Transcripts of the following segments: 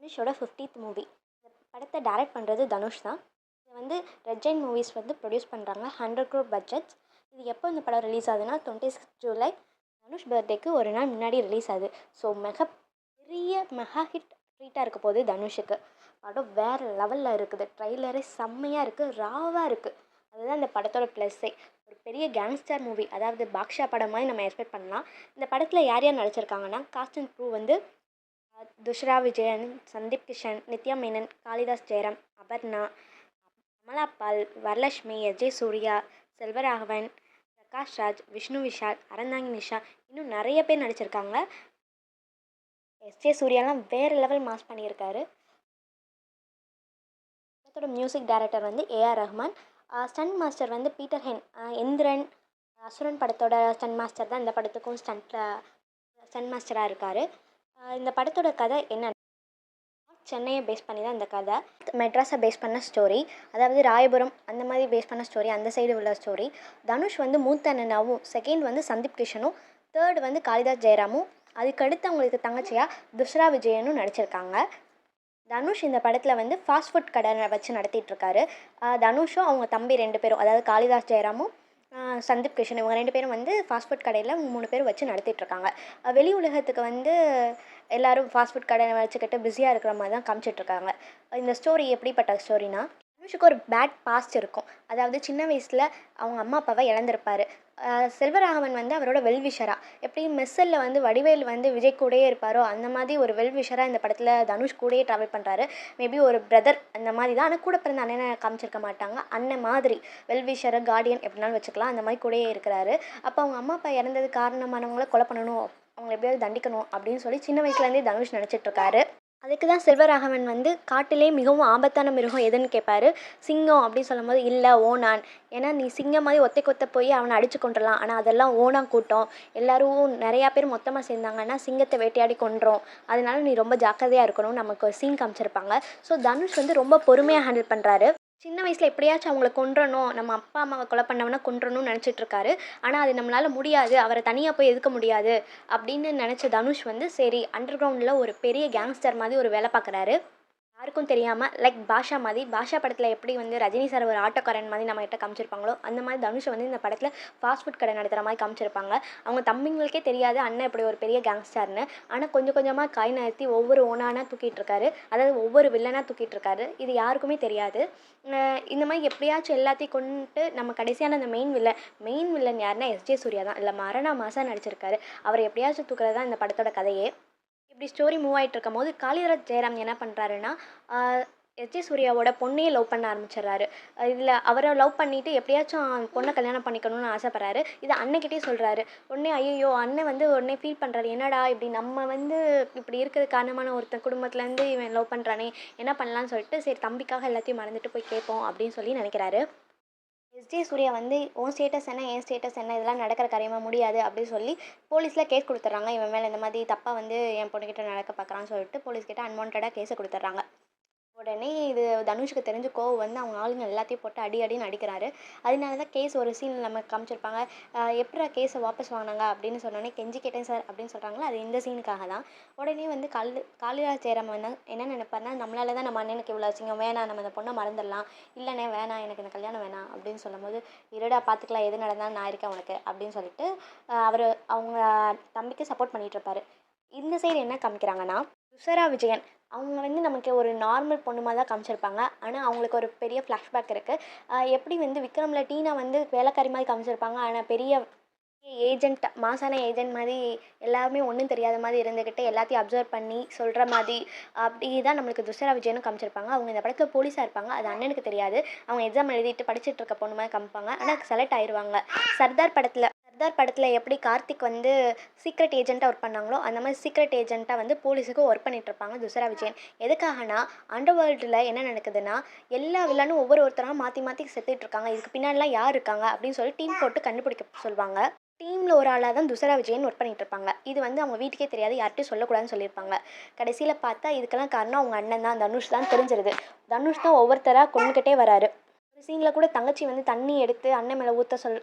தனுஷோட 50th movie. இந்த படத்தை டைரக்ட் பண்ணுறது தனுஷ் தான். இதை வந்து ரெட் ஜெயின் மூவிஸ் வந்து ப்ரொடியூஸ் பண்ணுறாங்க. 100 crore பட்ஜெட்ஸ். இது எப்போ இந்த படம் ரிலீஸ் ஆகுதுன்னா 26 ஜூலை தனுஷ் பர்த்டேக்கு ஒரு நாள் முன்னாடி ரிலீஸ் ஆகுது. ஸோ பெரிய மெகா ஹிட் ட்ரீட்டாக இருக்க போது தனுஷுக்கு. படம் வேறு லெவலில் இருக்குது. ட்ரைலரே செம்மையாக இருக்குது, ராவாக இருக்குது. அதுதான் இந்த படத்தோட ப்ளஸ்ஸே. ஒரு பெரிய கேங்ஸ்டர் மூவி, அதாவது பாக்ஷா படம் மாதிரி நம்ம எக்ஸ்பெக்ட் பண்ணலாம். இந்த படத்தில் யார் யார் நடிச்சிருக்காங்கன்னா, காஸ்ட் அண்ட் க்ரூ வந்து துஷ்ரா விஜயன், சந்தீப் கிஷன், நித்யா மேனன், காளிதாஸ் ஜெயராம், அபர்ணா, அமலா பால், வரலட்சுமி, எஸ்.ஜே. சூர்யா, செல்வராகவன், பிரகாஷ் ராஜ், விஷ்ணு விஷால், அறந்தாங்கி நிஷா, இன்னும் நிறைய பேர் நடிச்சிருக்காங்க. எஸ்.ஜே. சூர்யாலாம் வேறு லெவல் மாஸ் பண்ணியிருக்காரு. படத்தோட மியூசிக் டைரக்டர் வந்து ஏஆர் ரஹ்மான். ஸ்டண்ட் மாஸ்டர் வந்து பீட்டர் ஹென். எந்திரன், அசுரன் படத்தோட ஸ்டண்ட் மாஸ்டர் தான் இந்த படத்துக்கும் ஸ்டண்ட் மாஸ்டராக இருக்கார். இந்த படத்தோட கதை என்ன, சென்னையை பேஸ் பண்ணி தான் இந்த கதை. மெட்ராஸை பேஸ் பண்ண ஸ்டோரி, அதாவது ராயபுரம் அந்த மாதிரி பேஸ் பண்ண ஸ்டோரி, அந்த சைடு உள்ள ஸ்டோரி. தனுஷ் வந்து மூத்த அண்ணனாவும், செகண்ட் வந்து சந்தீப் கிஷனும், தேர்ட் வந்து காளிதாஸ் ஜெயராமும், அதுக்கடுத்து அவங்களுக்கு தங்கச்சியாக துஷ்ரா விஜயனும் நடிச்சிருக்காங்க. தனுஷ் இந்த படத்தில் வந்து ஃபாஸ்ட் ஃபுட் கடை வச்சு நடத்திட்டுருக்காரு. தனுஷும் அவங்க தம்பி 2 பேரும், அதாவது காளிதாஸ் ஜெயராமும் சந்தீப் கிஷன், இவங்க 2 பேரும் வந்து ஃபாஸ்ட் ஃபுட் கடையில் 3 பேரும் வச்சு நடத்திட்டுருக்காங்க. வெளி உலகத்துக்கு வந்து எல்லோரும் ஃபாஸ்ட் ஃபுட் கடை வச்சுக்கிட்டு பிஸியாக இருக்கிற மாதிரி தான் காமிச்சிட்ருக்காங்க. இந்த ஸ்டோரி எப்படிப்பட்ட ஸ்டோரினா, தனுஷுக்கு ஒரு பேட் பாஸ்ட் இருக்கும். அதாவது சின்ன வயசில் அவங்க அம்மா அப்பாவை இழந்திருப்பார். செல்வராகவன் வந்து அவரோட வெல்விஷராக, எப்படி மெர்சலில் வந்து வடிவேல் வந்து விஜய் கூடயே இருப்பாரோ அந்த மாதிரி ஒரு வெல்விஷராக இந்த படத்தில் தனுஷ் கூடயே ட்ராவல் பண்ணுறாரு. மேபி ஒரு பிரதர் அந்த மாதிரி தான், ஆனால் கூட பிறந்த அண்ணனை காமிச்சிருக்க மாட்டாங்க. அண்ணன் மாதிரி வெல்விஷர், கார்டியன் எப்படினாலும் வச்சுக்கலாம், அந்த மாதிரி கூடயே இருக்கிறாரு. அப்போ அவங்க அம்மா அப்பா இறந்தது காரணமானவங்கள கொலை பண்ணணும், அவங்களை எப்படியாவது தண்டிக்கணும் அப்படின்னு சொல்லி சின்ன வயசுலேருந்தே தனுஷ் நினச்சிட்ருக்காரு. அதுக்கு தான் செல்வராகவன் வந்து காட்டிலே மிகவும் ஆபத்தான மிருகம் எதுன்னு கேட்பாரு. சிங்கம் அப்படின்னு சொல்லும்போது, இல்லை ஓணான், ஏன்னா நீ சிங்கம் மாதிரி ஒத்தை போய் அவனை அடித்து கொண்டுடலாம், ஆனால் அதெல்லாம் ஓணான் கூட்டம், எல்லோரும் நிறையா பேர் மொத்தமாக சேர்ந்தாங்கன்னா சிங்கத்தை வேட்டையாடி கொண்டுரும், அதனால நீ ரொம்ப ஜாக்கிரதையாக இருக்கணும், நமக்கு ஒரு சீன் காமிச்சிருப்பாங்க. ஸோ தனுஷ் வந்து ரொம்ப பொறுமையாக ஹேண்டில் பண்ணுறாரு. சின்ன வயசில் எப்படியாச்சும் அவங்கள கொன்றணும், நம்ம அப்பா அம்மாவை கொலை பண்ணவனா கொன்றணும்னு நினச்சிட்ருக்காரு. ஆனால் அது நம்மளால் முடியாது, அவரை தனியாக போய் எதுக்க முடியாது அப்படின்னு நினச்ச தனுஷ் வந்து சரி அண்டர் கிரவுண்டில் ஒரு பெரிய கேங்ஸ்டர் மாதிரி ஒரு வேலை பார்க்குறாரு. யாருக்கும் தெரியாமல், லைக் பாஷா மாதிரி. பாஷா படத்தில் எப்படி வந்து ரஜினி சார் ஒரு ஆட்டோக்காரன் மாதிரி நம்மகிட்ட காமிச்சிருப்பாங்களோ, அந்த மாதிரி தனுஷை வந்து இந்த படத்தில் ஃபாஸ்ட் ஃபுட் கடை நடத்துகிற மாதிரி காமிச்சிருப்பாங்க. அவங்க தம்பிங்களுக்கே தெரியாது அண்ணன் இப்படி ஒரு பெரிய கேங்ஸ்டர்னு. ஆனால் கொஞ்சம் கொஞ்சமாக காய் நகர்த்தி ஒவ்வொரு ஓனானா தூக்கிட்டுருக்காரு, அதாவது ஒவ்வொரு வில்லனாக தூக்கிட்டுருக்காரு. இது யாருக்குமே தெரியாது. இந்த மாதிரி எப்படியாச்சும் எல்லாத்தையும் கொண்டு நம்ம கடைசியான அந்த மெயின் வில்லன் யாருன்னா எஸ்.ஜே. சூர்யா தான். இல்லை மரணா மாசா நடிச்சிருக்காரு. அவரை எப்படியாச்சும் தூக்குறது தான் இந்த படத்தோட கதையே. இப்படி ஸ்டோரி மூவ் ஆகிட்டு இருக்கும் போது காளிதாஸ் ஜெயராம் என்ன பண்ணுறாருன்னா, எஸ்.ஜே. சூர்யாவோட பொண்ணையே லவ் பண்ண ஆரம்பிச்சிடுறாரு. இதில் அவரை லவ் பண்ணிவிட்டு எப்படியாச்சும் பொண்ணை கல்யாணம் பண்ணிக்கணும்னு ஆசைப்பட்றாரு. இதை அண்ணன்கிட்டே சொல்கிறாரு. உடனே ஐயோ, அண்ணன் வந்து உடனே ஃபீல் பண்ணுறாரு, என்னடா இப்படி நம்ம வந்து இப்படி இருக்கிறது காரணமான ஒருத்தன் குடும்பத்துலேருந்து இவன் லவ் பண்ணுறானே, என்ன பண்ணலான்னு சொல்லிட்டு சரி தம்பிக்காக எல்லாத்தையும் மறந்துட்டு போய் கேட்போம் அப்படின்னு சொல்லி நினைக்கிறாரு. எஸ்.ஜே. சூர்யா வந்து உன் ஸ்டேட்டஸ் என்ன, என் ஸ்டேட்டஸ் என்ன, இதெல்லாம் நடக்கிற காரியமாக முடியாது அப்படின்னு சொல்லி போலீஸில் கேஸ் கொடுத்துட்றாங்க. இவன் மேலே இந்த மாதிரி தப்பாக வந்து என் பொண்ணுக்கிட்ட நடக்க பார்க்குறான்னு சொல்லிட்டு போலீஸ்கிட்ட அன்வான்டாக கேஸை கொடுத்துட்றாங்க. உடனே இது தனுஷுக்கு தெரிஞ்சு கோவம் வந்து அவங்க ஆளுங்க எல்லாத்தையும் போட்டு அடின்னு அடிக்கிறாரு. அதனால தான் கேஸ் ஒரு சீன் நம்ம காமிச்சிருப்பாங்க. எப்படா கேஸை வாபஸ் வாங்கினாங்க அப்படின்னு சொன்னோடனே கெஞ்சி கேட்டேன் சார் அப்படின்னு சொல்கிறாங்களோ, அது இந்த சீனுக்காக தான். உடனே வந்து காளிதாஸ் ஜெயராம் வந்து என்ன நினைப்பாருன்னா, நம்மளால தான் நம்ம அண்ணனுக்கு இவ்வளோ அசிங்கம், வேணாம் நம்ம அந்த பொண்ணை மறந்துடலாம், இல்லைண்ணே வேணாம் எனக்கு இந்த கல்யாணம் வேணாம் அப்படின்னு சொல்லும்போது, இருடா பார்த்துக்கலாம் எது நடந்தாலும் நான் இருக்கேன் உனக்கு அப்படின்னு சொல்லிட்டு அவங்க தம்பிக்கு சப்போர்ட் பண்ணிகிட்டு இருப்பாரு. இந்த சைடு என்ன காமிக்கிறாங்கன்னா, துஷரா விஜயன் அவங்க வந்து நமக்கு ஒரு நார்மல் பொண்ணு மாதிரி தான் காமிச்சிருப்பாங்க. ஆனால் அவங்களுக்கு ஒரு பெரிய ஃப்ளாஷ்பேக் இருக்குது. எப்படி வந்து விக்ரமில் டீனா வந்து வேலைக்காரி மாதிரி காமிச்சிருப்பாங்க, ஆனால் பெரிய ஏஜென்ட், மாசான ஏஜென்ட் மாதிரி எல்லாருமே ஒன்றும் தெரியாத மாதிரி இருந்துக்கிட்டு எல்லாத்தையும் அப்சர்வ் பண்ணி சொல்கிற மாதிரி அப்படி தான் நம்மளுக்கு துஷரா விஜயனும் காமிச்சிருப்பாங்க. அவங்க இந்த படத்தில் போலீஸாக இருப்பாங்க, அது அண்ணனுக்கு தெரியாது. அவங்க எக்ஸாம் எழுதிட்டு படிச்சுட்டு இருக்க பொண்ணு மாதிரி காமிப்பாங்க, ஆனால் செலக்ட் ஆயிடுவாங்க. சர்தார் படத்தில் எப்படி கார்த்திக் வந்து சீக்ரெட் ஏஜென்ட்டாக ஒர்க் பண்ணாங்களோ, அந்த மாதிரி சீக்ரெட் ஏஜென்ட்டாக வந்து போலீஸுக்கு ஒர்க் பண்ணிகிட்ருப்பாங்க துஷரா விஜயன். எதுக்காகனா, அண்டர் வேர்ல்டில் என்ன நடக்குதுன்னா, எல்லா வில்லனும் ஒருத்தராக மாற்றி செத்துட்ருக்காங்க, இதுக்கு பின்னாடிலாம் யார் இருக்காங்க அப்படின்னு சொல்லி டீம் போட்டு கண்டுபிடிக்க சொல்லுவாங்க. டீமில் ஒரு ஆளாக தான் துஷரா விஜயன் ஒர்க் பண்ணிகிட்ருப்பாங்க. இது வந்து அவங்க வீட்டுக்கே தெரியாது, யார்கிட்டையும் சொல்லக்கூடாதுன்னு சொல்லியிருப்பாங்க. கடைசியில் பார்த்தா இதுக்கெல்லாம் காரணம் அவங்க அண்ணன் தான், தனுஷ் தான் தெரிஞ்சிருது. தனுஷ் தான் ஒவ்வொருத்தராக கொண்டுக்கிட்டே வராரு. ஒரு சீனில் கூட தங்கச்சி வந்து தண்ணி எடுத்து அண்ணன் மேலே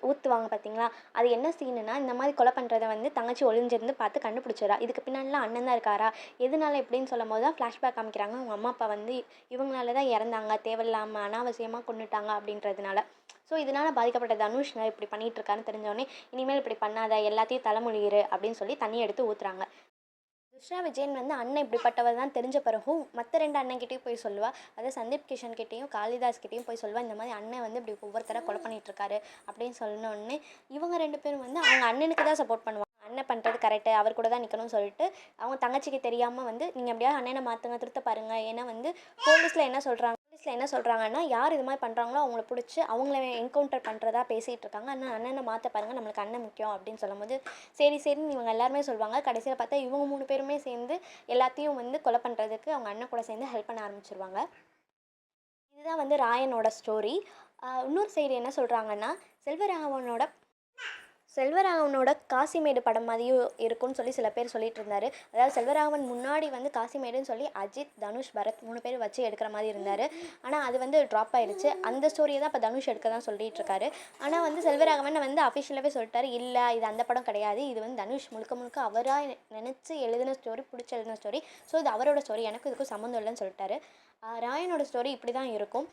ஊற்றுவாங்க பார்த்தீங்களா? அது என்ன சீனுன்னா, இந்த மாதிரி கொலை பண்ணுறத வந்து தங்கச்சி ஒளிஞ்சிருந்து பார்த்து கண்டுபிடிச்சிடுறா. இதுக்கு பின்னாடிலாம் அண்ணன் தான் இருக்காரா? எதனால இப்படின்னு சொல்லும்போது தான் ஃப்ளாஷ்பேக் காமிக்கிறாங்க. அவங்க அம்மா, அப்பா வந்து இவங்களால தான் இறந்தாங்க. தேவையில்லாம அனாவசியமா கொன்னுட்டாங்க அப்படின்றதுனால. ஸோ, இதனால பாதிக்கப்பட்ட தனுஷ் இப்படி பண்ணிட்டு இருக்காருன்னு தெரிஞ்சோனே, இனிமேல் இப்படி பண்ணாத, எல்லாத்தையும் தலைமொழியிரு அப்படின்னு சொல்லி தண்ணி எடுத்து ஊத்துறாங்க. துஷ்ரா விஜயன் வந்து அண்ணன் இப்படிப்பட்டவர் தான் தெரிஞ்ச பிறகும் மற்ற 2 அண்ணன்கிட்டயும் போய் சொல்லுவா. அதாவது சந்தீப் கிஷன் கிட்டேயும், காளிதாஸ் கிட்டேயும் போய் சொல்லுவா. இந்த மாதிரி அண்ணன் வந்து இப்படி ஒவ்வொருத்தரா கொலை பண்ணிட்டு இருக்காரு அப்படின்னு சொன்னோடனே, இவங்க 2 பேரும் வந்து அவங்க அண்ணனுக்கு தான் சப்போர்ட் பண்ணுவாங்க. அண்ணன் பண்ணுறது கரெக்டு, அவர் கூட தான் நிற்கணும்னு சொல்லிட்டு, அவங்க தங்கச்சிக்கு தெரியாமல் வந்து நீங்கள் எப்படியாவது அண்ணனை மாற்றுங்க, திருத்த பாருங்க. ஏன்னா வந்து போலீஸில் என்ன சொல்கிறாங்கன்னா, யார் இது மாதிரி பண்ணுறாங்களோ அவங்கள பிடிச்சி அவங்கள என்கவுண்டர் பண்ணுறதா பேசிகிட்டு இருக்காங்க. ஆனால் அண்ணனை மாற்ற பாருங்கள், நம்மளுக்கு அண்ணன் முக்கியம் அப்படின்னு சொல்லும்போது, சரி சரின்னு இவங்க எல்லாருமே சொல்லுவாங்க. கடைசியில் பார்த்தா இவங்க 3 பேருமே சேர்ந்து எல்லாத்தையும் வந்து கொலை பண்ணுறதுக்கு அவங்க அண்ணன் கூட சேர்ந்து ஹெல்ப் பண்ண ஆரம்பிச்சிருவாங்க. இதுதான் வந்து ராயனோட ஸ்டோரி. இன்னொரு சைடு என்ன சொல்கிறாங்கன்னா, செல்வராகவனோட செல்வராகவனோட காசிமேடு படம் மாதிரியும் இருக்கும்னு சொல்லி சில பேர் சொல்லிட்டு இருந்தாரு. அதாவது செல்வராகவன் முன்னாடி வந்து காசிமேடுன்னு சொல்லி அஜித், தனுஷ், பரத் 3 பேர் வச்சு எடுக்கிற மாதிரி இருந்தார். ஆனால் அது வந்து ட்ராப் ஆயிடுச்சு. அந்த ஸ்டோரியை தான் இப்போ தனுஷ் எடுக்க தான் சொல்லிட்டு இருக்காரு. ஆனால் வந்து செல்வராகவன் வந்து அஃபிஷியலாகவே சொல்லிட்டாரு, இல்லை இது அந்த படம் கிடையாது, இது வந்து தனுஷ் முழுக்க முழுக்க அவராக நினச்சி எழுதின ஸ்டோரி, பிடிச்சி எழுதின ஸ்டோரி. ஸோ இது அவரோட ஸ்டோரி, எனக்கு இதுக்கும் சம்மந்தம் இல்லைன்னு சொல்லிட்டாரு. ராயனோட ஸ்டோரி இப்படி தான் இருக்கும்.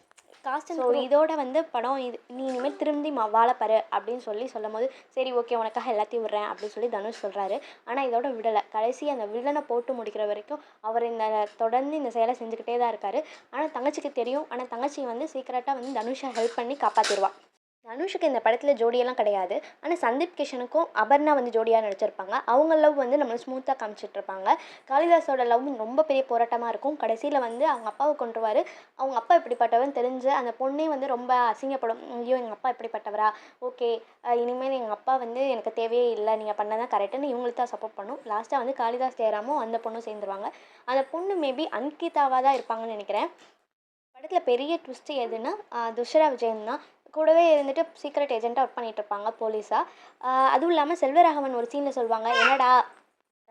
ஸோ இதோட வந்து படம் நீ இனிமேல் திரும்பி வாழப்பாரு அப்படின்னு சொல்லும்போது, சரி ஓகே உனக்காக எல்லாத்தையும் விடுறேன் அப்படின்னு சொல்லி தனுஷ் சொல்கிறாரு. ஆனால் இதோட விடலை. கடைசி அந்த வில்லனை போட்டு முடிக்கிற வரைக்கும் அவர் தொடர்ந்து இந்த செயலை செஞ்சுக்கிட்டே தான் இருக்கார். ஆனால் தங்கச்சிக்கு தெரியும். ஆனால் தங்கச்சி வந்து சீக்கிரட்டாக வந்து தனுஷை ஹெல்ப் பண்ணி காப்பாற்றிடுவா. தனுஷுக்கு இந்த படத்தில் ஜோடியெல்லாம் கிடையாது. ஆனால் சந்தீப் கிஷனுக்கும் அபர்ணா வந்து ஜோடியாக நடிச்சிருப்பாங்க. அவங்க லவ் வந்து நம்மளை ஸ்மூத்தாக காமிச்சிட்ருப்பாங்க. காளிதாஸோட லவ் ரொம்ப பெரிய போராட்டமாக இருக்கும். கடைசியில் வந்து அவங்க அப்பாவை கொன்றுவார். அவங்க அப்பா இப்படிப்பட்டவன் தெரிஞ்சு அந்த பொண்ணே வந்து ரொம்ப அசிங்கப்படும். ஐயோ எங்கள் அப்பா இப்படிப்பட்டவரா, ஓகே இனிமேல் எங்கள் அப்பா வந்து எனக்கு தேவையே இல்லை, நீங்கள் பண்ணதான் கரெக்டுன்னு இவங்களுக்கு தான் சப்போர்ட் பண்ணும். லாஸ்ட்டாக வந்து காளிதாஸ் ஜெயராமும் அந்த பொண்ணும் சேர்ந்துருவாங்க. அந்த பொண்ணு மேபி அன்கிதாவாக தான் இருப்பாங்கன்னு நினைக்கிறேன். படத்தில் பெரிய ட்விஸ்ட்டு எதுன்னா, துஷரா விஜயன் தான். கூடவே இருந்துட்டு சீக்ரெட் ஏஜென்ட்டாக ஒர்க் பண்ணிகிட்ருப்பாங்க போலீஸாக. அதுவும் இல்லாமல் செல்வராகவன் ஒரு சீனில் சொல்லுவாங்க, என்னடா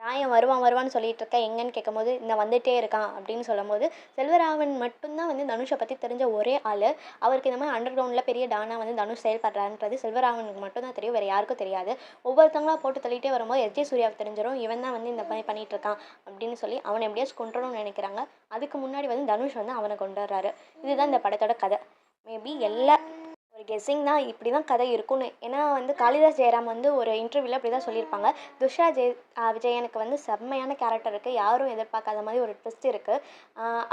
ராயன் வருவான்னு சொல்லிட்டு இருக்க, எங்கன்னு கேட்கும்போது இந்த வந்துகிட்டே இருக்கான் அப்படின்னு சொல்லும்போது, செல்வராகவன் மட்டும்தான் வந்து தனுஷை பற்றி தெரிஞ்ச ஒரே ஆள். அவருக்கு இந்த மாதிரி அண்டர் கிரவுண்டில் பெரிய டானா வந்து தனுஷ் செயல்படுறான்றது செல்வராகவனுக்கு மட்டும்தான் தெரியும், வேறு யாருக்கும் தெரியாது. ஒவ்வொருத்தங்களா போட்டு தள்ளிகிட்டே வரும்போது எஸ்ஜே சூர்யாவுக்கு தெரிஞ்சிடும், இவன் தான் வந்து இந்த மாதிரி பண்ணிகிட்டு இருக்கான் அப்படின்னு சொல்லி அவனை எப்படியாச்சும் கொண்டுறணும்னு நினைக்கிறாங்க. அதுக்கு முன்னாடி வந்து தனுஷ் வந்து அவனை கொண்டுறாரு. இதுதான் இந்த படத்தோட கதை. மேபி ஒரு கெஸ்ஸிங் தான், இப்படி தான் கதை இருக்கும்னு. ஏன்னா வந்து காளிதாஸ் ஜெயராம் வந்து ஒரு இன்டர்வியூவில் அப்படி தான் சொல்லியிருப்பாங்க. துஷ்ரா விஜயனுக்கு வந்து செம்மையான கேரக்டர் இருக்குது, யாரும் எதிர்பார்க்காத மாதிரி ஒரு ட்விஸ்ட் இருக்குது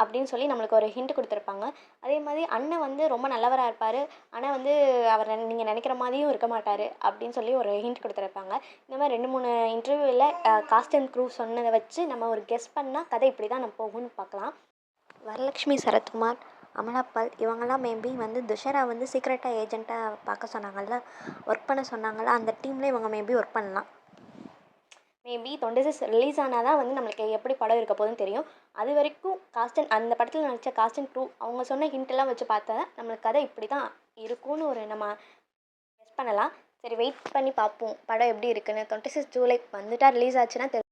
அப்படின்னு சொல்லி நம்மளுக்கு ஒரு ஹிண்ட் கொடுத்துருப்பாங்க. அதே மாதிரி அண்ணன் வந்து ரொம்ப நல்லவராக இருப்பார். ஆனால் வந்து அவர் நீங்கள் நினைக்கிற மாதிரியும் இருக்க மாட்டார் அப்படின்னு சொல்லி ஒரு ஹிண்ட் கொடுத்துருப்பாங்க. இந்த மாதிரி 2-3 இன்டர்வியூவில் காஸ்ட் அண்ட் க்ரூ சொன்னதை வச்சு நம்ம ஒரு கெஸ் பண்ணால் கதை இப்படி தான் நம்ம போகும்னு பார்க்கலாம். வரலட்சுமி சரத்குமார், அமலாபால் இவங்கெல்லாம் மேபி வந்து துஷரா வந்து சீக்ரெட்டாக ஏஜென்ட்டாக பார்க்க சொன்னாங்கல்ல, ஒர்க் பண்ண சொன்னாங்கல்ல, அந்த டீமில் இவங்க மேபி ஒர்க் பண்ணலாம். மேபி 26 ரிலீஸ் ஆனால் தான் வந்து நம்மளுக்கு எப்படி படம் இருக்க போகுதுன்னு தெரியும். அது வரைக்கும் அந்த படத்தில் நடித்த காஸ்ட் அண்ட் க்ரூ அவங்க சொன்ன ஹிண்ட்டெல்லாம் வச்சு பார்த்தா நம்மளுக்கு கதை இப்படி தான் இருக்கும்னு ஒரு நம்ம கெஸ் பண்ணலாம். சரி வெயிட் பண்ணி பார்ப்போம் படம் எப்படி இருக்குன்னு. 26 ஜூலை வந்துட்டால் ரிலீஸ் ஆச்சுன்னா